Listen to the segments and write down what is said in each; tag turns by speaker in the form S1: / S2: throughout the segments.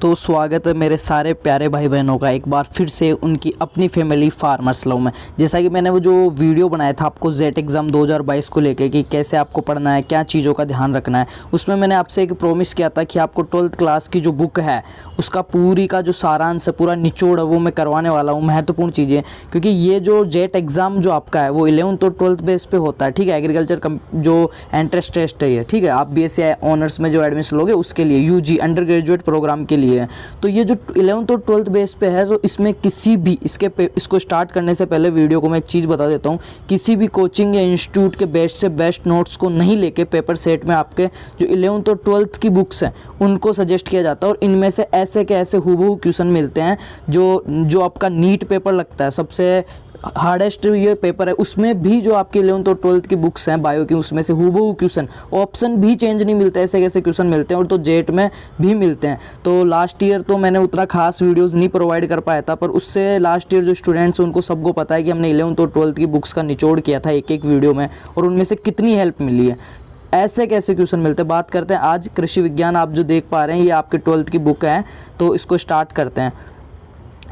S1: तो स्वागत है मेरे सारे प्यारे भाई बहनों का एक बार फिर से उनकी अपनी फैमिली फार्मर्स लव में। जैसा कि मैंने वो जो वीडियो बनाया था आपको जेट एग्ज़ाम 2022 को लेके कि कैसे आपको पढ़ना है, क्या चीज़ों का ध्यान रखना है, उसमें मैंने आपसे एक प्रॉमिस किया था कि आपको 12th क्लास की जो बुक है उसका पूरी का जो सारांश है, पूरा निचोड़ है, वो मैं करवाने वाला हूँ। महत्वपूर्ण चीज़ें, क्योंकि ये जो जेट एग्ज़ाम जो आपका है वो 11th और 12th बेस पे होता है, ठीक है। एग्रीकल्चर जो एंट्रेंस टेस्ट है ये, ठीक है, आप BSc ऑनर्स में जो एडमिशन लोगे उसके लिए, UG अंडर ग्रेजुएट प्रोग्राम के लिए है। तो ये जो 11th और 12th बेस पे है, तो इसमें किसी भी इसको स्टार्ट करने से पहले वीडियो को मैं एक चीज़ बता देता हूँ, किसी भी कोचिंग या इंस्टीट्यूट के बेस्ट से बेस्ट नोट्स को नहीं लेके पेपर सेट में आपके जो 11th और 12th की बुक्स हैं उनको सजेस्ट किया जाता है। और इनमें से ऐसे के ऐसे हूबहू क्वेश्चन मिलते हैं जो आपका नीट पेपर लगता है सबसे हार्डेस्ट ये पेपर है, उसमें भी जो आपकी 11th और 12th की बुक्स हैं बायो की, उसमें से हूबहू क्वेश्चन, ऑप्शन भी चेंज नहीं मिलते, ऐसे कैसे क्वेश्चन मिलते हैं। और तो जेट में भी मिलते हैं। तो लास्ट ईयर तो मैंने उतना खास वीडियोस नहीं प्रोवाइड कर पाया था, पर उससे लास्ट ईयर जो स्टूडेंट्स उनको सबको पता है कि हमने 11th और 12th की बुक्स का निचोड़ किया था एक एक वीडियो में, और उनमें से कितनी हेल्प मिली है। ऐसे कैसे क्वेश्चन मिलते हैं, बात करते हैं आज। कृषि विज्ञान आप जो देख पा रहे हैं ये आपके 12th की बुक है, तो इसको स्टार्ट करते हैं।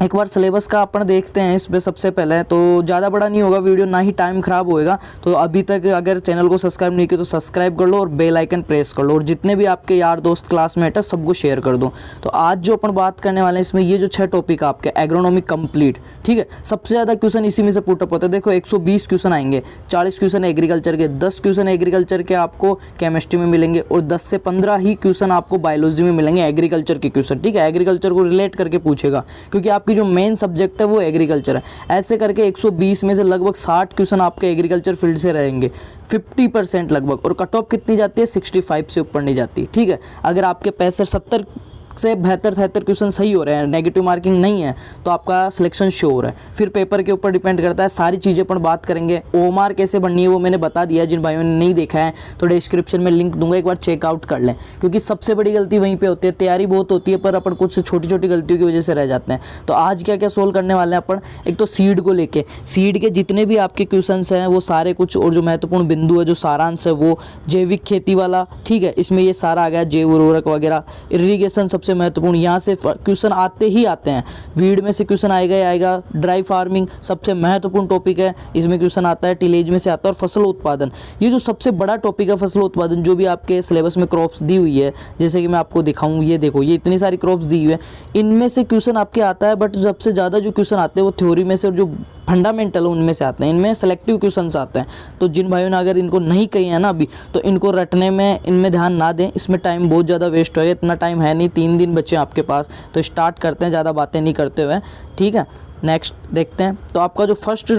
S1: एक बार सिलेबस का अपन देखते हैं इसमें। सबसे पहले तो ज़्यादा बड़ा नहीं होगा वीडियो, ना ही टाइम ख़राब होएगा। तो अभी तक अगर चैनल को सब्सक्राइब नहीं किया तो सब्सक्राइब कर लो और बेल आइकन प्रेस कर लो, और जितने भी आपके यार दोस्त क्लासमेट है सबको शेयर कर दो। तो आज जो अपन बात करने वाले हैं इसमें ये जो 6 टॉपिक आपके एग्रोनॉमी कंप्लीट, ठीक है। सबसे ज़्यादा क्वेश्चन इसी में से पुटअप होते हैं। देखो 120 क्वेश्चन आएंगे, 40 क्वेश्चन एग्रीकल्चर के, 10 क्वेश्चन एग्रीकल्चर के आपको केमिस्ट्री में मिलेंगे, और 10 से 15 ही क्वेश्चन आपको बायोलॉजी में मिलेंगे एग्रीकल्चर के क्वेश्चन, ठीक है। एग्रीकल्चर को रिलेट करके पूछेगा, क्योंकि आपकी जो मेन सब्जेक्ट है वो एग्रीकल्चर है। ऐसे करके 120 में से लगभग 60 क्वेश्चन आपके एग्रीकल्चर फील्ड से रहेंगे, 50% लगभग। और कट ऑफ कितनी जाती है, 65 से ऊपर नहीं जाती, ठीक है। अगर आपके 65-70 से 72-73 क्वेश्चन सही हो रहे हैं, नेगेटिव मार्किंग नहीं है, तो आपका सिलेक्शन श्योर है। फिर पेपर के ऊपर डिपेंड करता है, सारी चीज़ें पर बात करेंगे। OMR कैसे बननी है वो मैंने बता दिया, जिन भाइयों ने नहीं देखा है तो डिस्क्रिप्शन में लिंक दूंगा, एक बार चेकआउट कर लें। क्योंकि सबसे बड़ी गलती वहीं पे होती है, तैयारी बहुत होती है पर अपन कुछ छोटी छोटी गलतियों की वजह से रह जाते हैं। तो आज क्या क्या सोल्व करने वाले हैं अपन, एक तो सीड को लेके, सीड के जितने भी आपके क्वेश्चन हैं वो सारे कुछ, और जो महत्वपूर्ण बिंदु है, जो सारांश है वो जैविक खेती वाला, ठीक है, इसमें ये सारा आ गया, जैव उर्वरक वगैरह, इरिगेशन सबसे महत्वपूर्ण, यहाँ से क्वेश्चन आते ही आते हैं। वीड में से क्वेश्चन आएगा ही आएगा। ड्राई फार्मिंग सबसे महत्वपूर्ण टॉपिक है, इसमें क्वेश्चन आता है। टिलेज में से आता है। और फसल उत्पादन, ये जो सबसे बड़ा टॉपिक है फसल उत्पादन, जो भी आपके सिलेबस में क्रॉप्स दी हुई है, जैसे कि मैं आपको दिखाऊं, ये देखो, ये इतनी सारी क्रॉप्स दी हुई है, इनमें से क्वेश्चन आपके आता है। बट सबसे ज़्यादा जो क्वेश्चन आते हैं वो थ्योरी में से और जो फंडामेंटल उनमें से आते हैं, इनमें सेलेक्टिव क्वेश्चंस आते हैं। तो जिन भाइयों ने अगर इनको नहीं कही है ना अभी, तो इनको रटने में, इनमें ध्यान ना दें, इसमें टाइम बहुत ज़्यादा वेस्ट होगा। इतना टाइम है नहीं, 3 दिन बचे आपके पास। तो स्टार्ट करते हैं ज़्यादा बातें नहीं करते हुए, ठीक है। नेक्स्ट देखते हैं। तो आपका जो फर्स्ट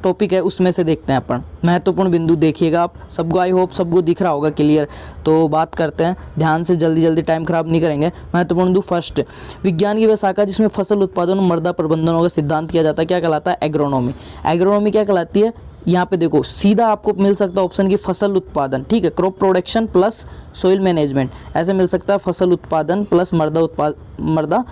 S1: टॉपिक है उसमें से देखते हैं अपन, महत्वपूर्ण बिंदु देखिएगा आप सबको, आई होप सबको दिख रहा होगा क्लियर। तो बात करते हैं ध्यान से, जल्दी जल्दी, टाइम खराब नहीं करेंगे। महत्वपूर्ण बिंदु फर्स्ट, विज्ञान की वह शाखा जिसमें फसल उत्पादन और मृदा प्रबंधनों का सिद्धांत किया जाता है, क्या कहलाता है, एग्रोनॉमी। एग्रोनॉमी क्या कहलाती है, यहाँ पे देखो सीधा आपको मिल सकता है ऑप्शन की फसल उत्पादन, ठीक है, crop production plus soil management, ऐसे मिल सकता है फसल उत्पादन प्लस मृदा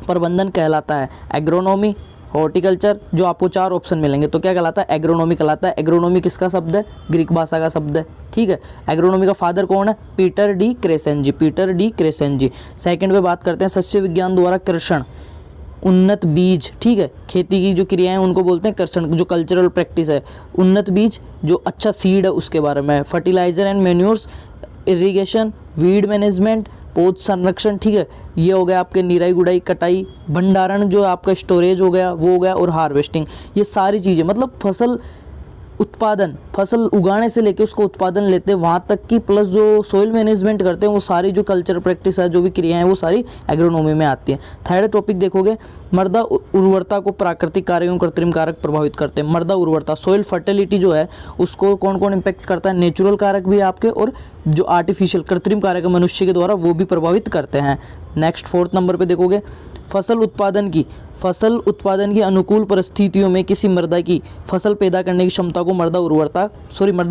S1: प्रबंधन कहलाता है एग्रोनॉमी। हॉर्टिकल्चर जो आपको 4 ऑप्शन मिलेंगे, तो क्या कहलाता है, एग्रोनॉमी कहलाता है। एग्रोनॉमी किसका शब्द है, ग्रीक भाषा का शब्द है, ठीक है। एग्रोनॉमी का फादर कौन है, पीटर डी क्रेसेंजी। सेकंड पे बात करते हैं सस्य विज्ञान द्वारा कृषण, उन्नत बीज, ठीक है, खेती की जो क्रियाएं उनको बोलते हैं कृषण, जो कल्चरल प्रैक्टिस है। उन्नत बीज, जो अच्छा सीड है उसके बारे में। Fertiliser and manures, irrigation, weed management, पौध संरक्षण, ठीक है, ये हो गया आपके निराई गुड़ाई कटाई, भंडारण जो आपका स्टोरेज हो गया वो हो गया, और हार्वेस्टिंग, ये सारी चीज़ें, मतलब फसल उत्पादन, फसल उगाने से लेके उसको उत्पादन लेते हैं वहाँ तक की, प्लस जो सोइल मैनेजमेंट करते हैं, वो सारी जो कल्चर प्रैक्टिस है, जो भी क्रियाएं हैं, वो सारी एग्रोनॉमी में आती हैं। थर्ड टॉपिक देखोगे, मृदा उर्वरता को प्राकृतिक कारक एवं कृत्रिम कारक प्रभावित करते हैं। मृदा उर्वरता, सोइल फर्टिलिटी जो है उसको कौन कौन इम्पैक्ट करता है, नेचुरल कारक भी आपके, और जो आर्टिफिशियल कृत्रिम कारक मनुष्य के द्वारा वो भी प्रभावित करते हैं। नेक्स्ट 4th नंबर पे देखोगे, फसल उत्पादन की अनुकूल परिस्थितियों में किसी मृदा की फसल पैदा करने की क्षमता को मृदा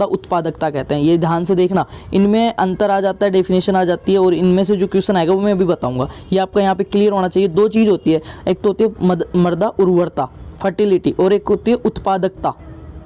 S1: उत्पादकता कहते हैं। ये ध्यान से देखना, इनमें अंतर आ जाता है, डेफिनेशन आ जाती है, और इनमें से जो क्वेश्चन आएगा वो मैं अभी बताऊंगा। ये आपका यहाँ पे क्लियर होना चाहिए। 2 चीज़ होती है, एक तो होती है मृदा उर्वरता फर्टिलिटी, और एक होती है उत्पादकता,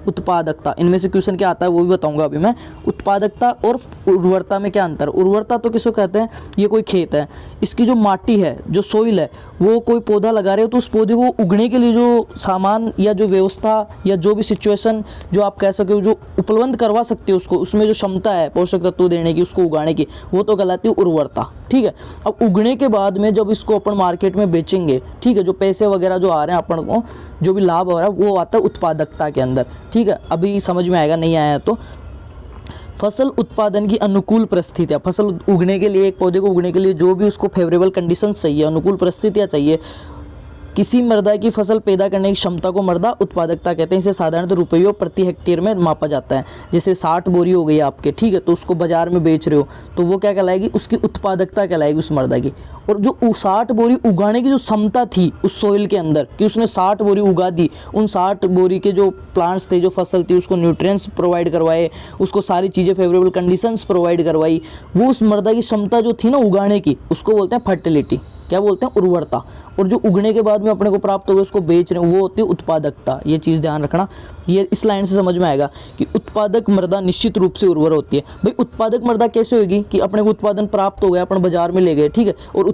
S1: उत्पादकता, इनमें से क्वेश्चन क्या आता है वो भी बताऊंगा अभी मैं। उत्पादकता और उर्वरता में क्या अंतर? उर्वरता तो किसको कहते हैं? ये कोई खेत है, इसकी जो माटी है, जो सोइल है, वो कोई पौधा लगा रहे हो तो उस पौधे को उगने के लिए जो सामान या जो व्यवस्था या जो भी सिचुएशन जो आप कह सके हो जो उपलब्ध करवा सकते हो उसको, उसमें जो क्षमता है पोषक तत्व देने की, उसको उगाने की, वो तो कहलाती है उर्वरता। ठीक है, अब उगने के बाद में जब इसको अपन मार्केट में बेचेंगे, ठीक है, जो पैसे वगैरह जो आ रहे हैं अपन को, जो भी लाभ हो रहा है वो आता है उत्पादकता के अंदर। ठीक है, अभी समझ में आएगा, नहीं आया तो। फसल उत्पादन की अनुकूल परिस्थितियाँ, फसल उगने के लिए, एक पौधे को उगने के लिए जो भी उसको फेवरेबल कंडीशन चाहिए, अनुकूल परिस्थितियाँ चाहिए, किसी मृदा की फसल पैदा करने की क्षमता को मृदा उत्पादकता कहते हैं। इसे साधारणतः रुपयों प्रति हेक्टेयर में मापा जाता है। जैसे 60 बोरी हो गई आपके, ठीक है, तो उसको बाजार में बेच रहे हो तो वो क्या कहलाएगी? उसकी उत्पादकता कहलाएगी उस मृदा की। और जो 60 बोरी उगाने की जो क्षमता थी उस सोइल के अंदर कि उसने 60 बोरी उगा दी, उन 60 बोरी के जो प्लांट्स थे, जो फसल थी, उसको न्यूट्रिएंट्स प्रोवाइड करवाए, उसको सारी चीज़ें फेवरेबल कंडीशंस प्रोवाइड करवाई, वो उस मृदा की क्षमता जो थी ना उगाने की, उसको बोलते हैं फर्टिलिटी। क्या बोलते हैं? उर्वरता। और जो उगने के बाद में अपने को प्राप्त हो गया उसको बेच रहे हैं, वो होती है उत्पादकता। ये चीज़ ध्यान रखना, ये इस लाइन से समझ में आएगा कि उत्पादक मृदा निश्चित रूप से उर्वर होती है। भाई उत्पादक मृदा कैसे होगी? कि अपने को उत्पादन प्राप्त हो गया, अपन बाजार में ले गए, ठीक है, और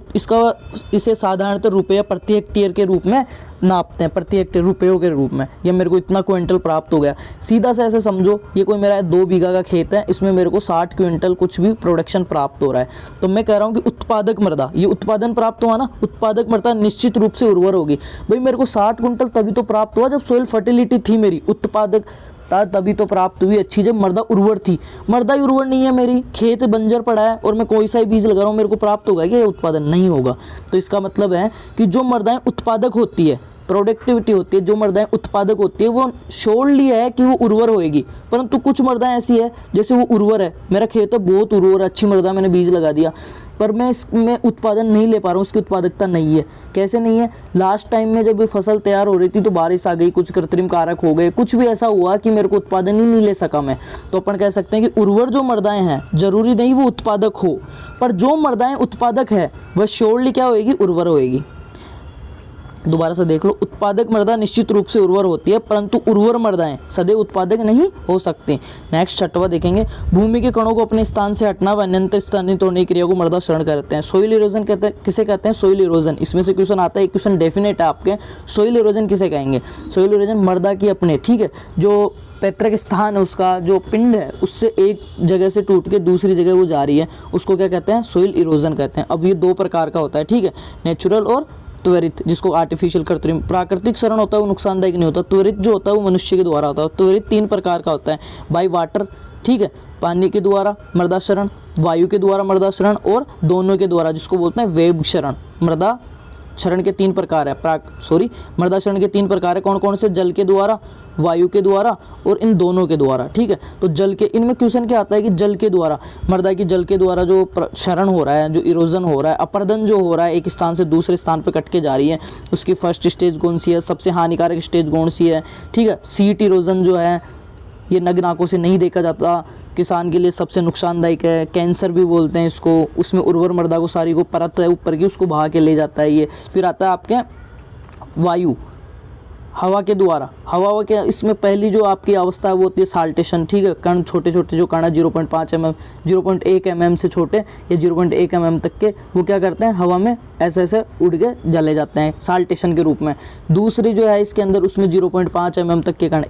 S1: इसे साधारणतः रुपया प्रति हेक्टेयर के रूप में नापते हैं, प्रति हेक्टेयर रुपयों के रूप में। ये मेरे को इतना क्विंटल प्राप्त हो गया, सीधा से ऐसे समझो ये कोई मेरा 2 बीघा का खेत है, इसमें मेरे को 60 क्विंटल कुछ भी प्रोडक्शन प्राप्त हो रहा है। तो मैं कह रहा हूँ कि उत्पादक मृदा, ये उत्पादन प्राप्त हुआ ना, उत्पादक मृदा निश्चित रूप से उर्वर होगी। भाई मेरे को 60 क्विंटल तभी तो प्राप्त हुआ जब सोइल फर्टिलिटी थी मेरी, उत्पादक तभी तो प्राप्त हुई अच्छी, जब मृदा उर्वर थी। मृदा उर्वर नहीं है, मेरी खेत बंजर पड़ा है और मैं कोई सा ही बीज लगा रहा हूँ, मेरे को प्राप्त होगा क्या? उत्पादन नहीं होगा। तो इसका मतलब है कि जो मृदाएं उत्पादक होती है, प्रोडक्टिविटी होती है, जो मृदाएं उत्पादक होती है, वो श्योरली है कि वो उर्वर होएगी। परंतु कुछ मृदाएं ऐसी है जैसे वो उर्वर है, मेरा खेत है बहुत उर्वर, अच्छी मृदा, मैंने बीज लगा दिया, पर मैं इसमें उत्पादन नहीं ले पा रहा हूँ, उसकी उत्पादकता नहीं है। कैसे नहीं है? लास्ट टाइम में जब फसल तैयार हो रही थी तो बारिश आ गई, कुछ कृत्रिम कारक हो गए, कुछ भी ऐसा हुआ कि मेरे को उत्पादन ही नहीं ले सका मैं। तो अपन कह सकते हैं कि उर्वर जो मृदाएं हैं, जरूरी नहीं वो उत्पादक हो, पर जो मृदाएं उत्पादक है वह श्योरली क्या होएगी? उर्वर होएगी। दोबारा से देख लो, उत्पादक मृदा निश्चित रूप से उर्वर होती है, परंतु उर्वर मृदाएं सदैव उत्पादक नहीं हो सकती। नेक्स्ट 6वां देखेंगे, भूमि के कणों को अपने स्थान से हटना व अन्यंत्र स्थानित होने की क्रिया को मृदा क्षरण कहते हैं। सोइल इरोजन कहते हैं, किसे कहते हैं? Soil erosion. इसमें से क्वेश्चन आता है, एक क्वेश्चन डेफिनेट है आपके, सोइल इरोजन किसे कहेंगे? सोइल इरोजन मृदा की अपने, ठीक है, जो पैतृक स्थान है, उसका जो पिंड है, उससे एक जगह से टूट के दूसरी जगह वो जा रही है, उसको क्या कहते हैं? सोइल इरोजन कहते हैं। अब ये 2 प्रकार का होता है, ठीक है, नेचुरल और त्वरित, जिसको आर्टिफिशियल कृत्रिम। प्राकृतिक क्षरण होता है वो नुकसानदायक नहीं होता, त्वरित जो होता है वो मनुष्य के द्वारा होता है। त्वरित 3 प्रकार का होता है, बाय वाटर, ठीक है, पानी के द्वारा मृदा क्षरण, वायु के द्वारा मृदा क्षरण, और दोनों के द्वारा, जिसको बोलते हैं वेब क्षरण। मृदा क्षरण के 3 प्रकार है, मृदा क्षरण के 3 प्रकार है। कौन कौन से? जल के द्वारा, वायु के द्वारा और इन दोनों के द्वारा, ठीक है। तो जल के, इनमें क्वेश्चन क्या आता है कि जल के द्वारा, मृदा की जल के द्वारा जो क्षरण हो रहा है, जो इरोजन हो रहा है, अपरदन जो हो रहा है, एक स्थान से दूसरे स्थान पर कट के जा रही है, उसकी फर्स्ट स्टेज कौन सी है? सबसे हानिकारक स्टेज कौन सी है? ठीक है, सीट इरोजन जो है ये नग्न आंखों से नहीं देखा जाता, किसान के लिए सबसे नुकसानदायक है, कैंसर भी बोलते हैं इसको। उसमें उर्वर मृदा को सारी को परत है ऊपर की, उसको बहा के ले जाता है ये। फिर आता है आपके वायु, हवा के द्वारा। हवा के इसमें पहली जो आपकी अवस्था है वो होती है साल्टेशन, ठीक है, कण, छोटे छोटे जो कण है 0.5 mm, 0.1 mm से छोटे या 0.1 mm तक के, वो क्या करते हैं? हवा में ऐसे ऐसे उड़ के जले जाते हैं साल्टेशन के रूप में। दूसरी जो है इसके अंदर, उसमें 0.5 mm तक के कण,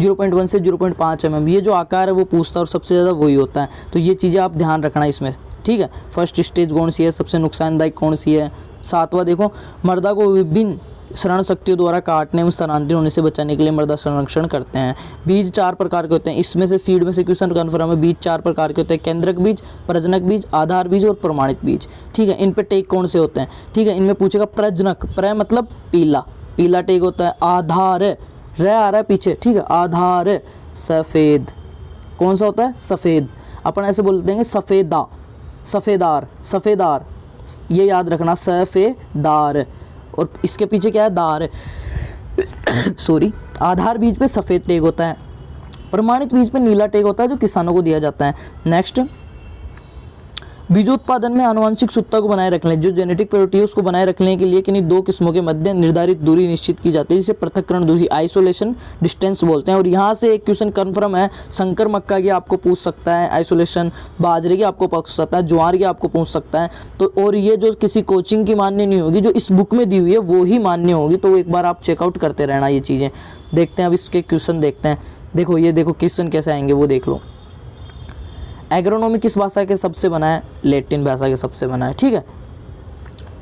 S1: 0.1 से 0.5 mm, ये जो आकार है वो पूछता है और सबसे ज़्यादा वही होता है। तो ये चीज़ें आप ध्यान रखना इसमें, ठीक है। फर्स्ट स्टेज कौन सी है, सबसे नुकसानदायक कौन सी है। 7वां देखो, मृदा को विभिन्न क्षरण शक्तियों द्वारा काटने एवं स्थानांतरित होने से बचाने के लिए मृदा संरक्षण करते हैं। बीज 4 प्रकार के होते हैं, इसमें से सीड में से क्वेश्चन कन्फर्म है। बीज 4 प्रकार के होते हैं, केंद्रक बीज, प्रजनक बीज, आधार बीज और प्रमाणित बीज, ठीक है। इन पे टेक कौन से होते हैं? ठीक है, इनमें पूछेगा प्रजनक, प्र मतलब पीला, पीला टेक होता है। आधार, र आ रहा है पीछे, ठीक है, आधार सफ़ेद, कौन सा होता है? सफ़ेद। अपन ऐसे बोल देंगे सफ़ेदा, सफ़ेदार, सफ़ेदार, ये याद रखना, सफ़ेदार। और इसके पीछे क्या है? दार सॉरी। आधार बीज पे सफ़ेद टेग होता है, प्रमाणित बीज पे नीला टेग होता है जो किसानों को दिया जाता है। नेक्स्ट, बीजोत्पादन में आनुवंशिक शुद्धता को बनाए रखने, जो जेनेटिक प्योरिटी है उसको बनाए रखने के लिए किन्हीं दो किस्मों के मध्य निर्धारित दूरी निश्चित की जाती है, जिसे पृथक्करण दूरी आइसोलेशन डिस्टेंस बोलते हैं। और यहाँ से एक क्वेश्चन कन्फर्म है, शंकर मक्का की आपको पूछ सकता है आइसोलेशन, बाजरे की आपको पूछ सकता है, ज्वार की आपको पूछ सकता है। तो और ये जो किसी कोचिंग की मान्य नहीं होगी, जो इस बुक में दी हुई है वो ही मान्य होगी। तो एक बार आप चेकआउट करते रहना ये चीज़ें। देखते हैं अब इसके क्वेश्चन देखते हैं। देखो ये देखो क्वेश्चन कैसे आएंगे वो देख लो। एग्रोनॉमी किस भाषा के सबसे बना है? लैटिन भाषा के सबसे बना है, ठीक है।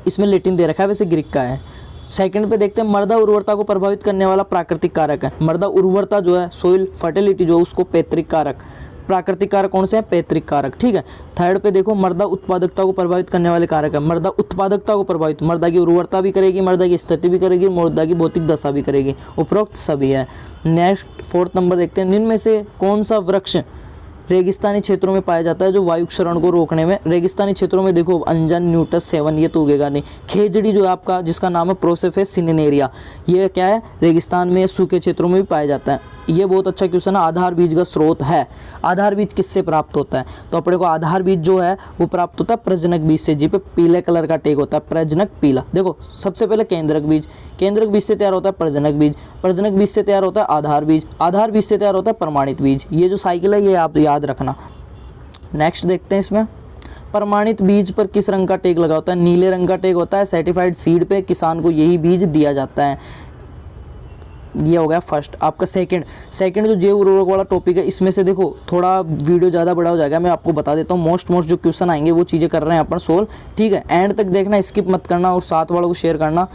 S1: इसमें लैटिन दे रखा है, वैसे ग्रीक का है। सेकंड पे देखते हैं, मृदा उर्वरता को प्रभावित करने वाला प्राकृतिक कारक है। मृदा उर्वरता जो है, सोइल फर्टिलिटी जो, उसको पैतृक कारक, प्राकृतिक कारक कौन से हैं? पैतृक कारक, ठीक है। थर्ड पे देखो, मृदा उत्पादकता को प्रभावित करने वाले कारक है। मृदा उत्पादकता को प्रभावित, मृदा की उर्वरता भी करेगी, मृदा की स्थिति भी करेगी, मृदा की भौतिक दशा भी करेगी, उपरोक्त सभी है। नेक्स्ट फोर्थ नंबर देखते हैं, निम्न में से कौन सा वृक्ष रेगिस्तानी क्षेत्रों में पाया जाता है जो वायु क्षरण को रोकने में? रेगिस्तानी क्षेत्रों में देखो अंजन, न्यूटस, सेवन, ये तो उगेगा नहीं। खेजड़ी जो है आपका, जिसका नाम है प्रोसेफेस सिनेरिया, ये क्या है? रेगिस्तान में, सूखे क्षेत्रों में भी पाया जाता है। ये बहुत अच्छा क्वेश्चन है। आधार बीज का स्रोत है। आधार बीज किससे प्राप्त होता है? तो अपने को आधार बीज जो है वो प्राप्त होता है प्रजनक बीज से, जी पे पीले कलर का टेग होता है, प्रजनक पीला। देखो सबसे पहले केंद्रक बीज, केंद्रक बीज से तैयार होता है प्रजनक बीज, प्रजनक बीज से तैयार होता है आधार बीज, आधार बीज से तैयार होता है प्रमाणित बीज। ये जो साइकिल है ये आप याद रखना। नेक्स्ट देखते हैं, इसमें प्रमाणित बीज पर किस रंग का टेग लगा होता है? नीले रंग का टेग होता है। सर्टिफाइड सीड पे किसान को यही बीज दिया जाता है। ये हो गया फर्स्ट। आपका सेकंड जो जैव उर्वरक वाला टॉपिक है, इसमें से देखो थोड़ा वीडियो ज़्यादा बड़ा हो जाएगा, मैं आपको बता देता हूँ। मोस्ट जो क्वेश्चन आएंगे वो चीज़ें कर रहे हैं अपन सोल्व, ठीक है। एंड तक देखना, स्किप मत करना और साथ वालों को शेयर करना।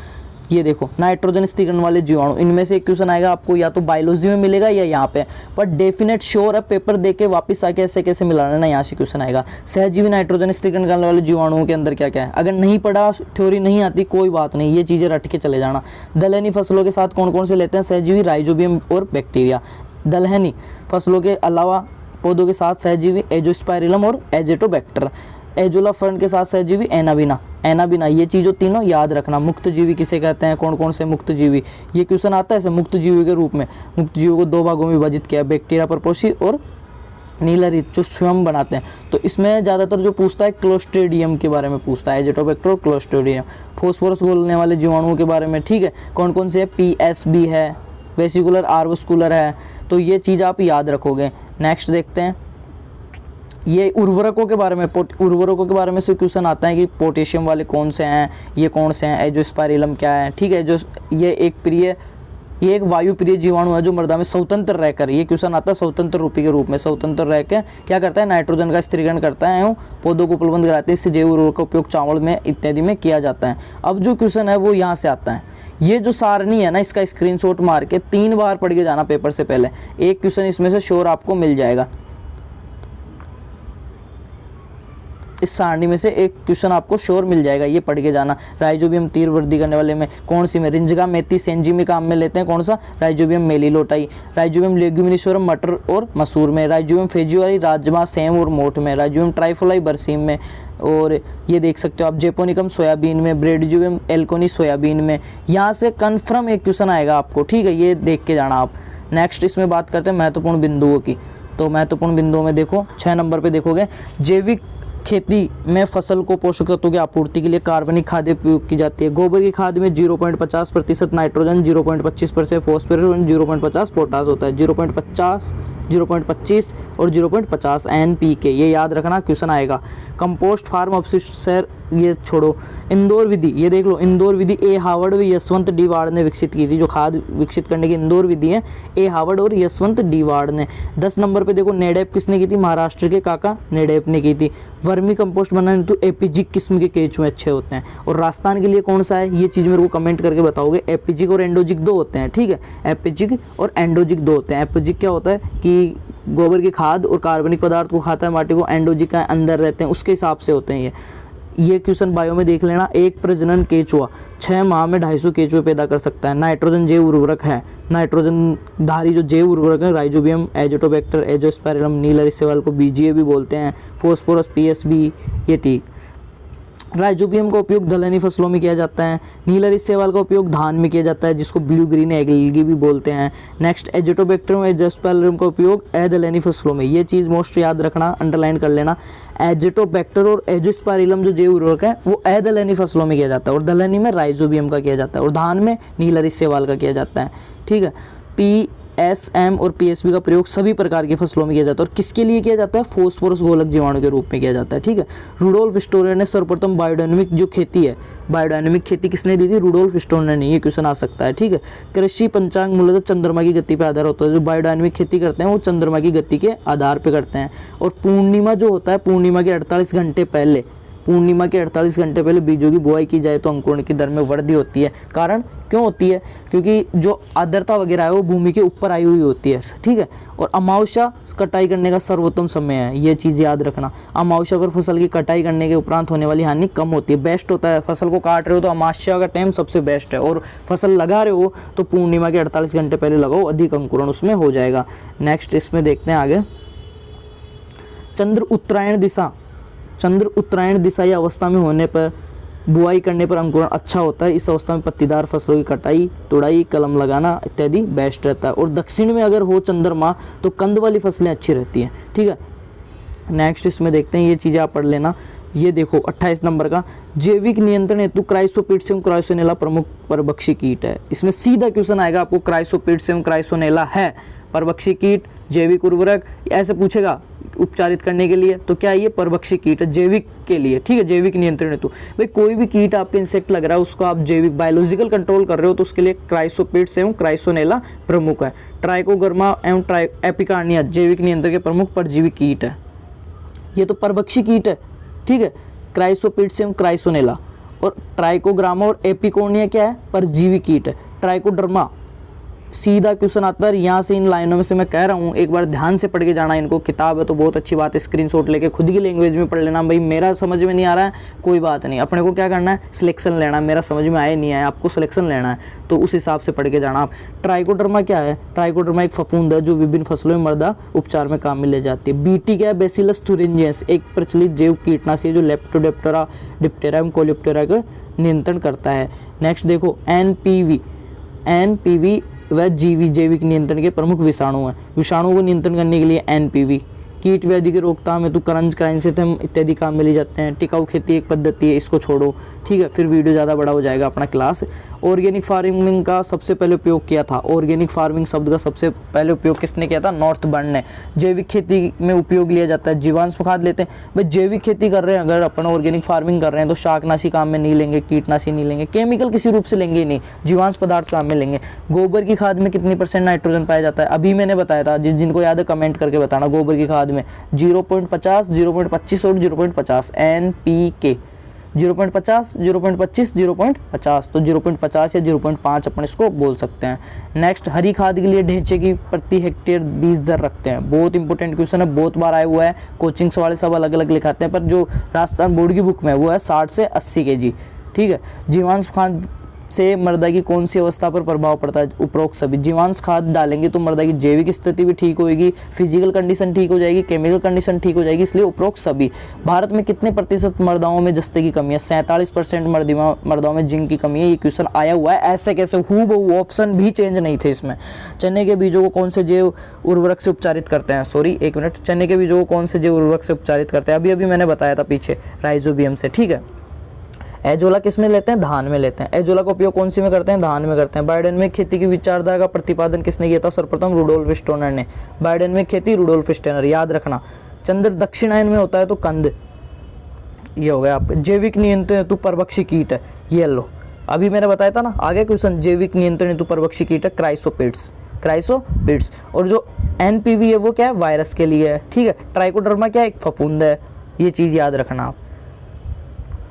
S1: ये देखो नाइट्रोजन स्थिरीकरण वाले जीवाणु, इनमें से एक क्वेश्चन आएगा आपको, या तो बायोलॉजी में मिलेगा या यहाँ पे, पर डेफिनेट श्योर है पेपर दे के वापस आके ऐसे कैसे मिला लेना, यहाँ से क्वेश्चन आएगा। सहजीवी नाइट्रोजन स्थिरीकरण करने वाले जीवाणुओं के अंदर क्या क्या है? अगर नहीं पढ़ा, थ्योरी नहीं आती, कोई बात नहीं, ये चीज़ें रट के चले जाना। दलहनी फसलों के साथ कौन कौन से लेते हैं? सहजीवी, राइजोबियम और बैक्टीरिया। दलहनी फसलों के अलावा पौधों के साथ सहजीवी एजोस्पाइरिलम और एजेटोबैक्टर। एजोला फर्न के साथ सहजीवी एनाबिना। ये चीज़ों तीनों याद रखना। मुक्त जीवी किसे कहते हैं? कौन कौन से मुक्त जीवी? ये क्वेश्चन आता है ऐसे मुक्त जीवी के रूप में। मुक्त जीवों को दो भागों में विभाजित किया, बैक्टीरिया, परपोषी और नीलरित, जो स्वयं बनाते हैं। तो इसमें ज़्यादातर जो पूछता है क्लोस्ट्रीडियम के बारे में पूछता है, एजेटोबैक्टर और क्लोस्ट्रीडियम। फॉस्फोरस घोलने वाले जीवाणुओं के बारे में, ठीक है। कौन कौन से है? PSB है, वेसिकुलर, आर्वस्कुलर है। तो ये चीज़ आप याद रखोगे। नेक्स्ट देखते हैं, ये उर्वरकों के बारे में, उर्वरकों के बारे में से क्वेश्चन आता है कि पोटेशियम वाले कौन से हैं, ये कौन से हैं, एजोस्पाइरिलम क्या है, ठीक है। जो ये एक वायु प्रिय जीवाणु है जो मृदा में स्वतंत्र रहकर, ये क्वेश्चन आता है स्वतंत्र रूपी के रूप में, स्वतंत्र रहकर क्या करता है? नाइट्रोजन का स्थिरीकरण करता है एवं पौधों को उपलब्ध कराते हैं। इससे जैव उर्वरक का उपयोग चावल में इत्यादि में किया जाता है। अब जो क्वेश्चन है वो यहाँ से आता है। ये जो सारणी है ना, इसका स्क्रीनशॉट मार के 3 बार पढ़ के जाना पेपर से पहले। एक क्वेश्चन इसमें से श्योर आपको मिल जाएगा। इस सारणी में से एक क्वेश्चन आपको श्योर मिल जाएगा, ये पढ़ के जाना। राइजोबियम तीव्र वृद्धि करने वाले में कौन सी में? रिंजगा, मेथी, सेंजी में काम में लेते हैं कौन सा? राइजोबियम मेलिलोटाई। राइजोबियम लेग्यूमिनिफरम मटर और मसूर में। राइजोबियम फेजुआरी राजमा, सेम और मोठ में। राइजोबियम ट्राइफोलाई बरसीम में। और ये देख सकते हो आप जेपोनिकम सोयाबीन में, ब्रेडिजोबियम एल्कोनी सोयाबीन में। यहाँ से कन्फर्म एक क्वेश्चन आएगा आपको, ठीक है, ये देख के जाना आप। नेक्स्ट इसमें बात करते हैं महत्वपूर्ण बिंदुओं की। तो महत्वपूर्ण बिंदुओं में देखो 6 नंबर पे देखोगे, जैविक खेती में फसल को पोषक तत्वों की आपूर्ति के लिए कार्बनिक खाद उपयोग की जाती है। गोबर की खाद में 0.50% नाइट्रोजन, 0.25% फॉस्फोरस और 0.50 पोटास होता है। 0.50, 0.25 और 0.50 NPK, ये याद रखना, क्वेश्चन आएगा। कंपोस्ट फार्म अपशिष्ट सैर, ये छोड़ो। इंदौर विधि, ये देख लो, इंदौर विधि ए हावर्ड व यशवंत डी वार्ड ने विकसित की थी। जो खाद विकसित करने की इंदौर विधि है, ए हावर्ड और यशवंत डी वार्ड ने। 10 नंबर पे देखो, नेडेप किसने की थी? महाराष्ट्र के काका नेडेप ने की थी। वर्मी कंपोस्ट बनाने तो एपीजिक किस्म के केंचुए अच्छे होते हैं। और राजस्थान के लिए कौन सा है, ये चीज़ मेरे को कमेंट करके बताओगे। एपीजिक और एंडोजिक 2 होते हैं, ठीक है। एपीजिक और एंडोजिक 2 होते हैं। एपीजिक क्या होता है कि गोबर की खाद और कार्बनिक पदार्थ को खाता है माटी को, एंडोजिक का अंदर रहते हैं, उसके हिसाब से होते हैं ये क्वेश्चन बायो में देख लेना। एक प्रजनन केंचुआ 6 माह में 250 केंचुए पैदा कर सकता है। नाइट्रोजन जैव उर्वरक है, नाइट्रोजन धारी जो जैव उर्वरक है, राइजोबियम, एजेटोबैक्टर, एजोस्पाइरिलम, नीलर सेवाल को BGA भी बोलते हैं, फॉस्फोरस PSB, ये ठीक। राइजोबियम का उपयोग दलहनी फसलों में किया जाता है। नीलर सेवाल का उपयोग धान में किया जाता है, जिसको ब्लू ग्रीन एल्गी भी बोलते हैं। नेक्स्ट एजेटोबैक्टर में एजोस्पाइरिलम का उपयोग अदलहनी फसलों में, ये चीज़ मोस्ट याद रखना, अंडरलाइन कर लेना। एजिटोबैक्टर और एजोस्पाइरिलम जो जैव उर्वरक है वो अदलहनी फसलों में किया जाता है, और दलहनी में राइजोबियम का किया जाता है, और धान में नीलहरित शैवाल का किया जाता है। ठीक है, PSM और PSB का प्रयोग सभी प्रकार की फसलों में किया जाता है, और किसके लिए किया जाता है? फॉस्फोरस गोलक जीवाणु के रूप में किया जाता है। ठीक है, रुडोल्फ स्टोनर ने सर्वप्रथम बायोडायनेमिक जो खेती है, बायोडायनेमिक खेती किसने दी थी? रुडोल्फ स्टोनर ने। ये क्वेश्चन आ सकता है। ठीक है, कृषि पंचांग मूलतः चंद्रमा की गति पर आधार होता है। जो बायोडायनेमिक खेती करते हैं वो चंद्रमा की गति के आधार पर करते हैं। और पूर्णिमा जो होता है, पूर्णिमा के 48 घंटे पहले, पूर्णिमा के 48 घंटे पहले बीजों की बुआई की जाए तो अंकुरण की दर में वृद्धि होती है। कारण क्यों होती है? क्योंकि जो आर्द्रता वगैरह है वो भूमि के ऊपर आई हुई होती है। ठीक है, और अमावस्या कटाई करने का सर्वोत्तम समय है, ये चीज़ याद रखना। अमावस्या पर फसल की कटाई करने के उपरांत होने वाली हानि कम होती है, बेस्ट होता है। फसल को काट रहे हो तो अमावस्या का टाइम सबसे बेस्ट है, और फसल लगा रहे हो तो पूर्णिमा के 48 घंटे पहले लगाओ, अधिक अंकुरण उसमें हो जाएगा। नेक्स्ट इसमें देखते हैं आगे, चंद्र उत्तरायण दिशा, चंद्र उत्तरायण दिशाई अवस्था में होने पर बुआई करने पर अंकुरण अच्छा होता है। इस अवस्था में पत्तीदार फसलों की कटाई, तुड़ाई, कलम लगाना इत्यादि बेस्ट रहता है। और दक्षिण में अगर हो चंद्रमा तो कंद वाली फसलें अच्छी रहती हैं। ठीक है, नेक्स्ट इसमें देखते हैं, ये चीज़ें आप पढ़ लेना। ये देखो 28 नंबर का, जैविक नियंत्रण हेतु क्राइसोपिड्स एवं क्राइसोनेला प्रमुख परभक्षी कीट है। इसमें सीधा क्वेश्चन आएगा आपको, क्राइसोपिड्स एवं क्राइसोनेला है परभक्षी कीट, जैविक उर्वरक, ऐसे पूछेगा उपचारित करने के लिए, तो क्या ये परभक्षी कीट है जैविक के लिए। ठीक है, जैविक नियंत्रण हेतु, भाई कोई भी कीट आपके इंसेक्ट लग रहा है उसको आप जैविक बायोलॉजिकल कंट्रोल कर रहे हो तो उसके लिए क्राइसोपिड्स एवं क्राइसोनेला प्रमुख है। ट्राइकोगर्मा एवं एपिकार्निया जैविक नियंत्रण के प्रमुख परजीवी कीट है। ये तो परभक्षी कीट है। ठीक है, क्राइसोपिड्स एवं क्राइसोनेला, और ट्राइकोग्रामा और एपिकोर्निया क्या है? परजीवी कीट है। ट्राइकोडर्मा सीधा क्वेश्चन आता है यहाँ से, इन लाइनों में से मैं कह रहा हूँ, एक बार ध्यान से पढ़ के जाना इनको। किताब है तो बहुत अच्छी बात है, स्क्रीनशॉट लेके खुद की लैंग्वेज में पढ़ लेना। भाई मेरा समझ में नहीं आ रहा है कोई बात नहीं, अपने को क्या करना है? सिलेक्शन लेना। मेरा समझ में आया नहीं आया, आपको सिलेक्शन लेना है, तो उस हिसाब से पढ़ के जाना आप। ट्राइकोडर्मा क्या है? ट्राइकोडर्मा एक फफूंद है जो विभिन्न फसलों में मृदा उपचार में काम में ले जाती है। बीटी क्या है? बेसिलस thuringiensis एक प्रचलित जैव कीटनाशी जो लेप्टोडेप्टेरा, डिप्टेरा एवं कोलेप्टेरा का नियंत्रण करता है। नेक्स्ट देखो एनपीवी वह जीवी जैविक नियंत्रण के प्रमुख विषाणु हैं। विषाणुओं को नियंत्रण करने के लिए एनपीवी। कीट व्याधि की रोकथाम हेतु करंज क्राइंसिथम इत्यादि काम में ले जाते हैं। टिकाऊ खेती एक पद्धति है, इसको छोड़ो। ठीक है, फिर वीडियो ज़्यादा बड़ा हो जाएगा अपना क्लास। ऑर्गेनिक फार्मिंग का सबसे पहले उपयोग किया था, ऑर्गेनिक फार्मिंग शब्द का सबसे पहले उपयोग किसने किया था? नॉर्थबर्न ने। जैविक खेती में उपयोग लिया जाता है, जीवांश खाद लेते हैं। भाई जैविक खेती कर रहे हैं, अगर अपन ऑर्गेनिक फार्मिंग कर रहे हैं तो शाकनाशी काम में नहीं लेंगे, कीटनाशी नहीं लेंगे, केमिकल किसी रूप से लेंगे ही नहीं, जीवांश पदार्थ काम में लेंगे। गोबर की खाद में कितनी % नाइट्रोजन पाया जाता है? अभी मैंने बताया था, जिनको याद है कमेंट करके बताना। गोबर की खाद में 0.50, 0.25 और 0.50 NPK, 0.50, 0.25, 0.50, तो 0.50 या 0.5 अपन इसको बोल सकते हैं। नेक्स्ट, हरी खाद के लिए ढेंचे की प्रति हेक्टेयर बीज दर रखते हैं। बहुत इंपॉर्टेंट क्वेश्चन है, बहुत बार आया हुआ है, कोचिंग्स वाले सब अलग अलग लिखाते हैं, पर जो राजस्थान बोर्ड की बुक में वो है 60 से 80 kg। ठीक है, जीवांश खाद से मृदा की कौन सी अवस्था पर प्रभाव पड़ता है? उपरोक्त सभी। जीवांश खाद डालेंगे तो मृदा की जैविक स्थिति भी ठीक होगी, फिजिकल कंडीशन ठीक हो जाएगी, केमिकल कंडीशन ठीक हो जाएगी, इसलिए उपरोक्त सभी। भारत में कितने प्रतिशत मृदाओं में जस्ते की कमी है? 47% मृदाओं में जिंक की कमी है। ये क्वेश्चन आया हुआ है, ऐसे कैसे? ऑप्शन भी चेंज नहीं थे इसमें। चने के बीजों को कौन से जैव उर्वरक से उपचारित करते हैं? सॉरी एक मिनट, चने के बीजों को कौन से जैव उर्वरक से उपचारित करते हैं? अभी मैंने बताया था पीछे, राइजोबियम से। ठीक है, एजोला किस में लेते हैं? धान में लेते हैं। एजोला का उपयोग कौन सी में करते हैं? धान में करते हैं। बायोडायनेमिक खेती की विचारधारा का प्रतिपादन किसने किया था? सर्वप्रथम रुडोल्फ स्टोनर ने। बायोडायनेमिक खेती रुडोल्फ स्टोनर, याद रखना। चंद्र दक्षिणायन में होता है तो कंद, ये हो गया आपका। जैविक नियंत्रण हेतु परभक्षी कीट है, ये लो, अभी मैंने बताया था ना। आगे क्वेश्चन, जैविक नियंत्रण हेतु परभक्षी कीट है क्राइसोपिड्स। और जो एनपीवी है वो क्या है? वायरस के लिए है। ठीक है, ट्राइकोडर्मा क्या है? एक फफूंद है, ये चीज़ याद रखना आप।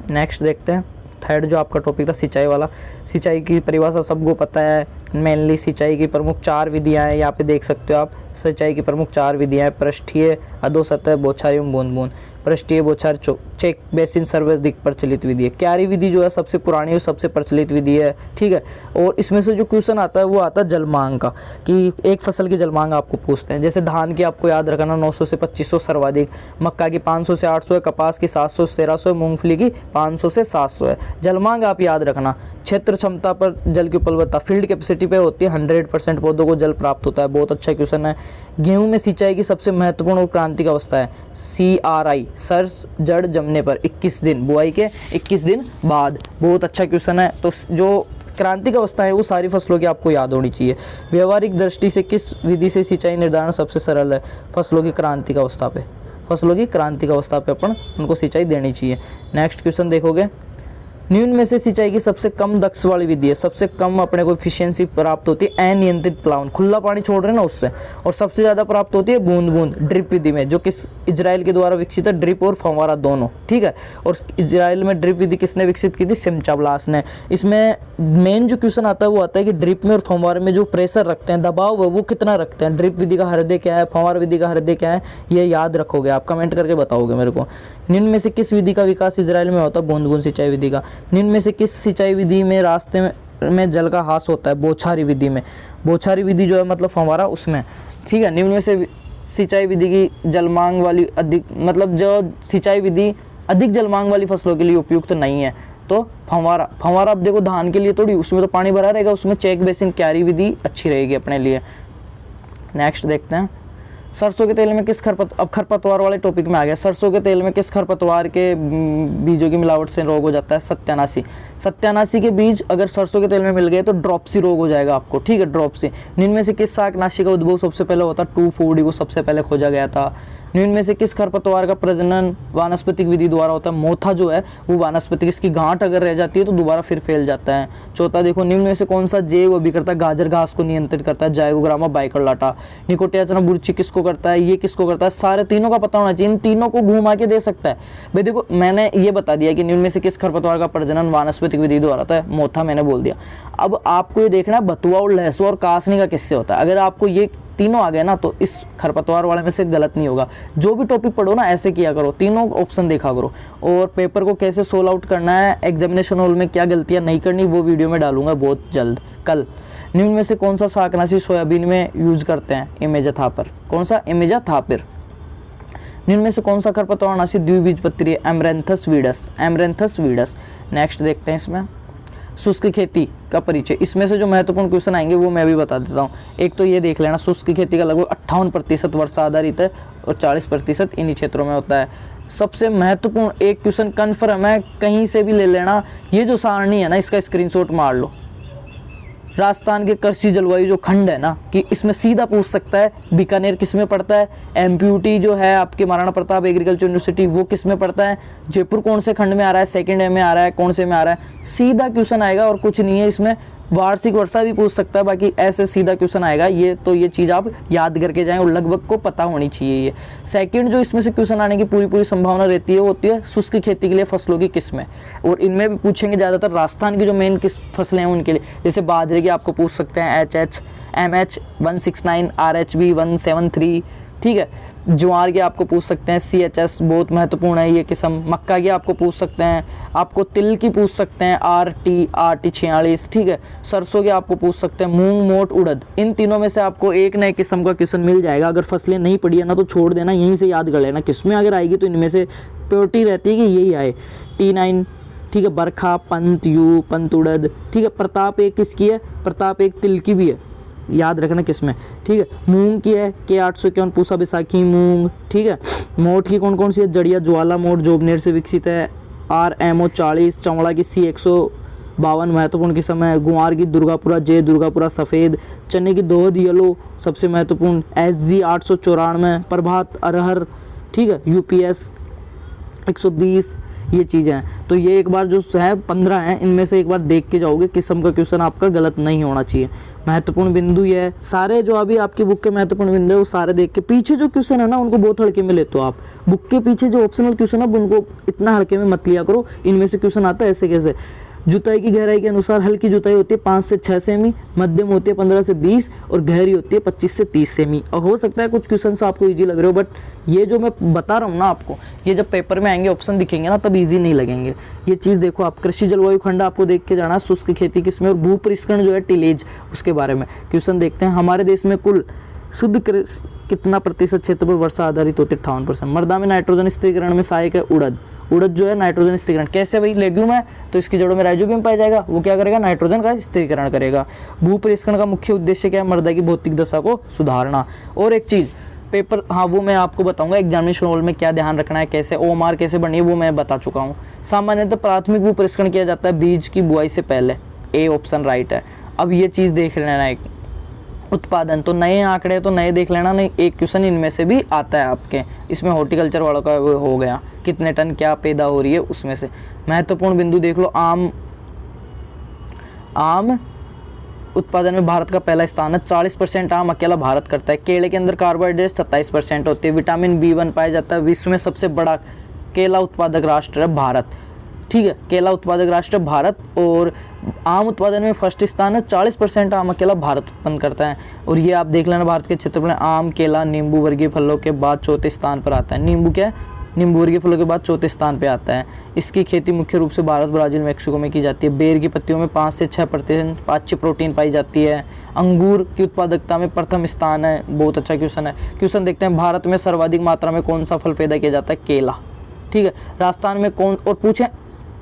S1: नेक्स्ट देखते हैं, थर्ड जो आपका टॉपिक था सिंचाई वाला। सिंचाई की परिभाषा सबको पता है। मेनली सिंचाई की प्रमुख 4 विधियाँ हैं, यहाँ पे देख सकते हो आप। सिंचाई की प्रमुख 4 विधियाँ हैं, पृष्ठीय, अधोसतह, बौछार एवं बूंद बूंद। पृष्ठीय, बौछार, चेक बेसिन सर्वाधिक प्रचलित विधि है। क्यारी विधि जो है सबसे पुरानी और सबसे प्रचलित विधि है। ठीक है, और इसमें से जो क्वेश्चन आता है वो आता है जलमांग का, कि एक फसल की जलमांग आपको पूछते हैं। जैसे धान की आपको याद रखना 900 से 2500 सर्वाधिक, मक्का की 500 से 800 है, कपास की 700 से 1300 है, मूंगफली की 500 से 700 है। जलमांग आप याद रखना, क्षेत्र क्षमता पर जल की उपलब्धता फील्ड कैपेसिटी पे होती है, 100% पौधों को जल प्राप्त होता है। बहुत अच्छा क्वेश्चन है। गेहूं में सिंचाई की सबसे महत्वपूर्ण और क्रांतिक अवस्था है CRI, सर्स जड़ जमने पर 21 दिन, बुआई के 21 दिन बाद। बहुत अच्छा क्वेश्चन है। तो जो क्रांतिक अवस्था है वो सारी फसलों की आपको याद होनी चाहिए। व्यवहारिक दृष्टि से किस विधि से सिंचाई निर्धारण सबसे सरल है? फसलों की क्रांतिक अवस्था पे, फसलों की क्रांतिक अवस्था पे अपन उनको सिंचाई देनी चाहिए। नेक्स्ट क्वेश्चन देखोगे, निम्न में से सिंचाई की सबसे कम दक्ष वाली विधि है, सबसे कम अपने को एफिशिएंसी प्राप्त होती है अनियंत्रित प्लावन, खुला पानी छोड़ रहे हैं ना उससे, और सबसे ज़्यादा प्राप्त होती है बूंद बूंद ड्रिप विधि में, जो किस इजराइल के द्वारा विकसित है, ड्रिप और फव्वारा दोनों, ठीक है। और इजराइल में ड्रिप विधि किसने विकसित की थी? सिमचाब्लास ने। इसमें मेन जो क्वेश्चन आता है वो आता है कि ड्रिप में और फव्वारे में जो प्रेशर रखते हैं, दबाव है, वो कितना रखते हैं? ड्रिप विधि का हृदय क्या है, फव्वारा विधि का हृदय क्या है, ये याद रखोगे आप, कमेंट करके बताओगे मेरे को। निम्न में से किस विधि का विकास इजराइल में होता है? बूंद बूंद सिंचाई विधि का। निम्न में से किस सिंचाई विधि में रास्ते में जल का ह्रास होता है? बौछारी विधि में। बौछारी विधि जो है मतलब फव्वारा, उसमें, ठीक है। निम्न में से सिंचाई विधि की जलमांग वाली अधिक, मतलब जो सिंचाई विधि अधिक जलमांग वाली फसलों के लिए उपयुक्त नहीं है, तो फव्वारा। फव्वारा अब देखो धान के लिए थोड़ी, उसमें तो पानी भरा रहेगा, उसमें चेक बेसिन क्यारी विधि अच्छी रहेगी अपने लिए। नेक्स्ट देखते हैं, सरसों के तेल में किस अब खरपतवार वाले टॉपिक में आ गया। सरसों के तेल में किस खरपतवार के बीजों की मिलावट से रोग हो जाता है? सत्यानाशी। सत्यानाशी के बीज अगर सरसों के तेल में मिल गए तो ड्रॉपसी रोग हो जाएगा आपको, ठीक है, ड्रॉपसी। निम्न में से किस शाकनाशी का उद्भव सबसे पहले होता? 2,4-D को सबसे पहले खोजा गया था। निम्न में से किस खरपतवार का प्रजनन वानस्पतिक विधि द्वारा होता है? मोथा जो है वो वानस्पतिक, इसकी गांठ अगर रह जाती है तो दोबारा फिर फैल जाता है। चौथा देखो, निम्न में से कौन सा जैव अभिकर्ता गाजर घास को नियंत्रित करता है? जाइगोग्रामा बाइकरलाटा। निकोटियाचना बुरची किसको करता है? ये किसको करता है? सारे तीनों का पता होना चाहिए, इन तीनों को घुमा के दे सकता है भाई। देखो मैंने ये बता दिया कि निम्न में से किस खरपतवार का प्रजनन वानस्पतिक विधि द्वारा होता है? मोथा, मैंने बोल दिया। अब आपको ये देखना है बथुआ और लहसुआ और कासनी का किससे होता है। अगर आपको ये तीनों आ गए ना तो इस खरपतवार वाले में से गलत नहीं होगा। जो भी टॉपिक पढ़ो ना ऐसे किया करो, तीनों ऑप्शन देखा करो। और पेपर को कैसे सोल्व आउट करना है, एग्जामिनेशन हॉल में क्या गलतियां नहीं करनी, वो वीडियो में डालूंगा बहुत जल्द, कल। निम्न में से कौन सा शाकनाशी सोयाबीन में यूज करते हैं? इमेजाथापर। कौन सा? इमेजाथापर। निम्न में से कौन सा खरपतवार नाशी द्विबीजपत्री है? एमरेंथस वीडस। एमरेंथस वीडस। नेक्स्ट देखते हैं इसमें, शुष्क खेती का परिचय। इसमें से जो महत्वपूर्ण क्वेश्चन आएंगे वो मैं भी बता देता हूँ। एक तो ये देख लेना, शुष्क खेती का लगभग 58% वर्षा आधारित है और 40% इन्हीं क्षेत्रों में होता है। सबसे महत्वपूर्ण एक क्वेश्चन कन्फर्म है, कहीं से भी ले लेना, ये जो सारणी है ना इसका स्क्रीनशॉट मार लो। राजस्थान के कृषि जलवायु जो खंड है ना, कि इसमें सीधा पूछ सकता है बीकानेर किस में पड़ता है, MPUT जो है आपके महाराणा प्रताप एग्रीकल्चर यूनिवर्सिटी वो किस में पड़ता है, जयपुर कौन से खंड में आ रहा है, सेकंड में आ रहा है, कौन से में आ रहा है, सीधा क्वेश्चन आएगा और कुछ नहीं है इसमें। वार्षिक वर्षा भी पूछ सकता है, बाकी ऐसे सीधा क्वेश्चन आएगा। ये तो ये चीज़ आप याद करके जाएं और लगभग को पता होनी चाहिए। ये सेकंड जो इसमें से क्वेश्चन आने की पूरी संभावना रहती है वो होती है शुष्क खेती के लिए फसलों की किस्में, और इनमें भी पूछेंगे ज़्यादातर राजस्थान की जो मेन किस फसलें हैं उनके लिए। जैसे बाजरे की आपको पूछ सकते हैं HH MH 169 RHB 173, ठीक है। ज्वार के आपको पूछ सकते हैं CHS, बहुत महत्वपूर्ण है ये किस्म। मक्का की आपको पूछ सकते हैं, आपको तिल की पूछ सकते हैं RT 46, ठीक है। सरसों के आपको पूछ सकते हैं मूंग, मोट, उड़द। इन तीनों में से आपको एक नए किस्म का क्वेश्चन मिल जाएगा। अगर फसलें नहीं पड़ी है ना तो छोड़ देना, यहीं से याद कर लेना। किस्में अगर आएगी तो इनमें से प्योरिटी रहती है कि यही आए। T9, ठीक है। बरखा, पंत, यू, पंत उड़द, ठीक है। प्रताप एक किसकी है? प्रताप एक तिल की भी है, याद रखना किसमें, ठीक है। मूंग की है K851 पूसा बैसाखी मूंग, ठीक है। मोट की कौन कौन सी है? जड़िया ज्वाला मोट जोबनेर से विकसित है RMO 40। चौड़ा की C152 महत्वपूर्ण किस्म है। गुआर की दुर्गापुरा जय दुर्गापुरा सफ़ेद। चने की दोहद येलो सबसे महत्वपूर्ण SG 894। प्रभात अरहर, ठीक है। UPS 120। ये चीज़ें हैं। तो ये एक बार जो है 15 हैं, इनमें से एक बार देख के जाओगे, किस्म का क्वेश्चन आपका गलत नहीं होना चाहिए। महत्वपूर्ण बिंदु ये है, सारे जो अभी आपकी बुक के महत्वपूर्ण बिंदु है वो सारे देख के, पीछे जो क्वेश्चन है ना उनको बहुत हल्के में लेते हो आप। बुक के पीछे जो ऑप्शनल क्वेश्चन है उनको इतना हल्के में मत लिया करो। इनमें से क्वेश्चन आता है ऐसे कैसे। जुताई की गहराई के अनुसार हल्की जुताई होती है 5 से 6 सेमी, मध्यम होती है 15 से 20 और गहरी होती है 25 से 30 सेमी। और हो सकता है कुछ क्वेश्चन आपको इजी लग रहे हो, बट ये जो मैं बता रहा हूँ ना आपको, ये जब पेपर में आएंगे ऑप्शन दिखेंगे ना तब इजी नहीं लगेंगे। ये चीज़ देखो आप, कृषि जलवायु खंड आपको देख के जाना, शुष्क खेती किसमें, और भू परिष्करण जो है टिलेज, उसके बारे में क्वेश्चन देखते हैं। हमारे देश में कुल शुद्ध कितना प्रतिशत क्षेत्र पर वर्षा आधारित होती है? 58%। मृदा में नाइट्रोजन स्थिरीकरण में सहायक है उड़द। उड़द जो है नाइट्रोजन स्थिरीकरण कैसे भाई, लेग्यूम है तो इसकी जड़ों में राइजोबियम पाया जाएगा, वो क्या करेगा, नाइट्रोजन का स्थिरीकरण करेगा। भू परिष्करण का मुख्य उद्देश्य क्या है? मृदा की भौतिक दशा को सुधारना। और एक चीज़ पेपर, हाँ वो मैं आपको बताऊंगा एग्जामिनेशन हॉल में क्या ध्यान रखना है, कैसे ओएमआर कैसे बननी है वो मैं बता चुका हूँ। सामान्यतः प्राथमिक भू परिष्करण किया जाता है बीज की बुआई से पहले, ए ऑप्शन राइट है। अब ये चीज़ देख लेना एक उत्पादन, तो नए आंकड़े तो नए देख लेना, नहीं एक क्वेश्चन इनमें से भी आता है आपके, इसमें हॉर्टिकल्चर वालों का वो हो गया, कितने टन क्या पैदा हो रही है उसमें से। महत्वपूर्ण बिंदु देख लो, आम उत्पादन में भारत का पहला स्थान है, 40% आम अकेला भारत करता है। केले के अंदर कार्बोहाइड्रेट 27% होती है। विटामिन B1 पाया जाता है। विश्व में सबसे बड़ा केला उत्पादक राष्ट्र है भारत, ठीक है, केला उत्पादक राष्ट्र भारत। और आम उत्पादन में फर्स्ट स्थान है, 40% आम अकेला भारत उत्पन्न करता है। और ये आप देख लेना भारत के क्षेत्रफल में आम, केला, नींबू वर्गीय फलों के बाद चौथे स्थान पर आता है। नींबू क्या है, नींबू वर्गीय फलों के बाद चौथे स्थान पे आता है। इसकी खेती मुख्य रूप से भारत, ब्राज़ील, मेक्सिको में की जाती है। बेर की पत्तियों में 5 से 6% अच्छी प्रोटीन पाई जाती है। अंगूर की उत्पादकता में प्रथम स्थान है। बहुत अच्छा क्वेश्चन है। क्वेश्चन देखते हैं, भारत में सर्वाधिक मात्रा में कौन सा फल पैदा किया जाता है? केला, ठीक है। राजस्थान में कौन, और पूछे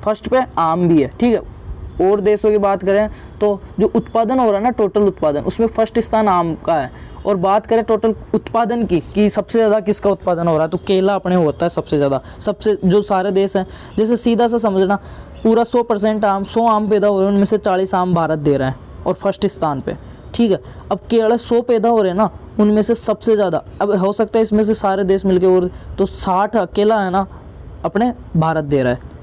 S1: फर्स्ट पे आम भी है, ठीक है। और देशों की बात करें तो जो उत्पादन हो रहा है ना, टोटल उत्पादन, उसमें फर्स्ट स्थान आम का है। और बात करें टोटल उत्पादन की कि सबसे ज़्यादा किसका उत्पादन हो रहा है, तो केला अपने होता है सबसे ज़्यादा, सबसे जो सारे देश हैं। जैसे सीधा सा समझना, पूरा 100% आम, 100 आम पैदा हो रहे हैं, उनमें से 40 आम भारत दे रहा है और फर्स्ट स्थान पे, ठीक है। अब केला 100 पैदा हो रहे हैं ना, उनमें से सबसे ज़्यादा, अब हो सकता है इसमें से सारे देश मिलके और, तो 60 अकेला है ना अपने भारत दे रहा है।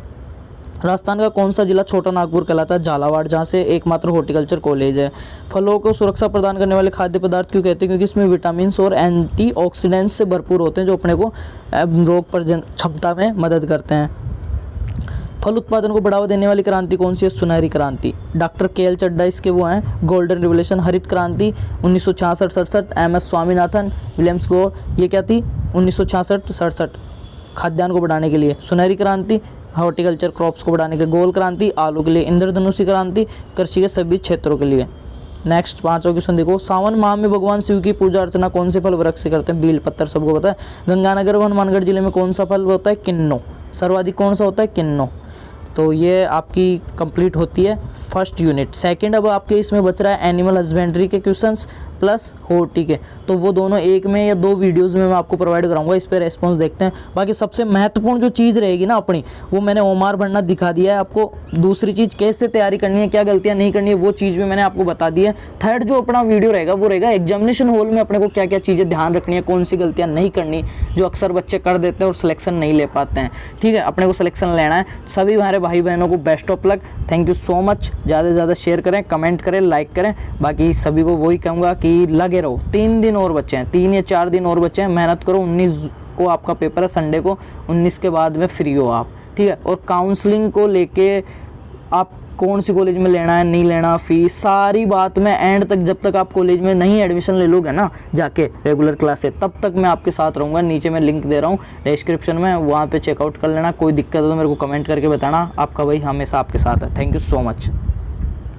S1: राजस्थान का कौन सा जिला छोटा नागपुर कहलाता है? झालावाड़, जहाँ से एकमात्र हॉर्टिकल्चर कॉलेज है। फलों को सुरक्षा प्रदान करने वाले खाद्य पदार्थ क्यों कहते हैं? क्योंकि इसमें विटामिन और एंटीऑक्सीडेंट्स से भरपूर होते हैं, जो अपने को रोग क्षमता में मदद करते हैं। फल उत्पादन को बढ़ावा देने वाली क्रांति कौन सी है? सुनहरी क्रांति। डॉक्टर KL चड्डा इसके वो हैं, गोल्डन रिवोल्यूशन। हरित क्रांति 1966-67, MS स्वामीनाथन, विलियम्स गोर, ये क्या थी 1966-67, खाद्यान्न को बढ़ाने के लिए। सुनहरी क्रांति हॉर्टिकल्चर क्रॉप्स को बढ़ाने के लिए। गोल क्रांति आलू के लिए। इंद्रधनुषी क्रांति कृषि के सभी क्षेत्रों के लिए। नेक्स्ट 5वां क्वेश्चन देखो, सावन माह में भगवान शिव की पूजा अर्चना कौन से फल वृक्ष से करते हैं? बेल पत्तर, सबको पता है। गंगानगर व हनुमानगढ़ जिले में कौन सा फल होता है? किन्नो। सर्वाधिक कौन सा होता है? किन्नो। तो ये आपकी कंप्लीट होती है फर्स्ट यूनिट। सेकंड अब आपके इसमें बच रहा है एनिमल हस्बेंड्री के क्वेश्चंस प्लस हॉर्टी के, तो वो दोनों एक में या 2 वीडियोस में मैं आपको प्रोवाइड कराऊंगा। इस पे रेस्पॉन्स देखते हैं। बाकी सबसे महत्वपूर्ण जो चीज़ रहेगी ना अपनी, वो मैंने ओमार भरना दिखा दिया है आपको। दूसरी चीज़ कैसे तैयारी करनी है, क्या गलतियाँ नहीं करनी है, वो चीज़ भी मैंने आपको बता दी है। थर्ड जो अपना वीडियो रहेगा वो रहेगा एग्जामिनेशन हॉल में अपने को क्या क्या चीज़ें ध्यान रखनी है, कौन सी गलतियाँ नहीं करनी, जो अक्सर बच्चे कर देते हैं और सिलेक्शन नहीं ले पाते हैं, ठीक है। अपने को सिलेक्शन लेना है। सभी हमारे भाई बहनों को best of luck. Thank you so much. ज़्यादा से ज़्यादा शेयर करें, कमेंट करें, लाइक करें। बाकी सभी को वही कहूँगा कि लगे रहो। 3 दिन और बचे हैं, 3 या 4 दिन और बचे हैं। मेहनत करो। 19 को आपका पेपर है, संडे को। 19 के बाद में फ्री हो आप, ठीक है। और काउंसलिंग को लेके आप कौन सी कॉलेज में लेना है, नहीं लेना, फीस, सारी बात मैं एंड तक, जब तक आप कॉलेज में नहीं एडमिशन ले लोगे ना जाके रेगुलर क्लास से, तब तक मैं आपके साथ रहूँगा। नीचे मैं लिंक दे रहा हूँ डिस्क्रिप्शन में, वहाँ पे चेकआउट कर लेना। कोई दिक्कत हो तो मेरे को कमेंट करके बताना। आपका भाई हमेशा आपके साथ है। Thank you so much.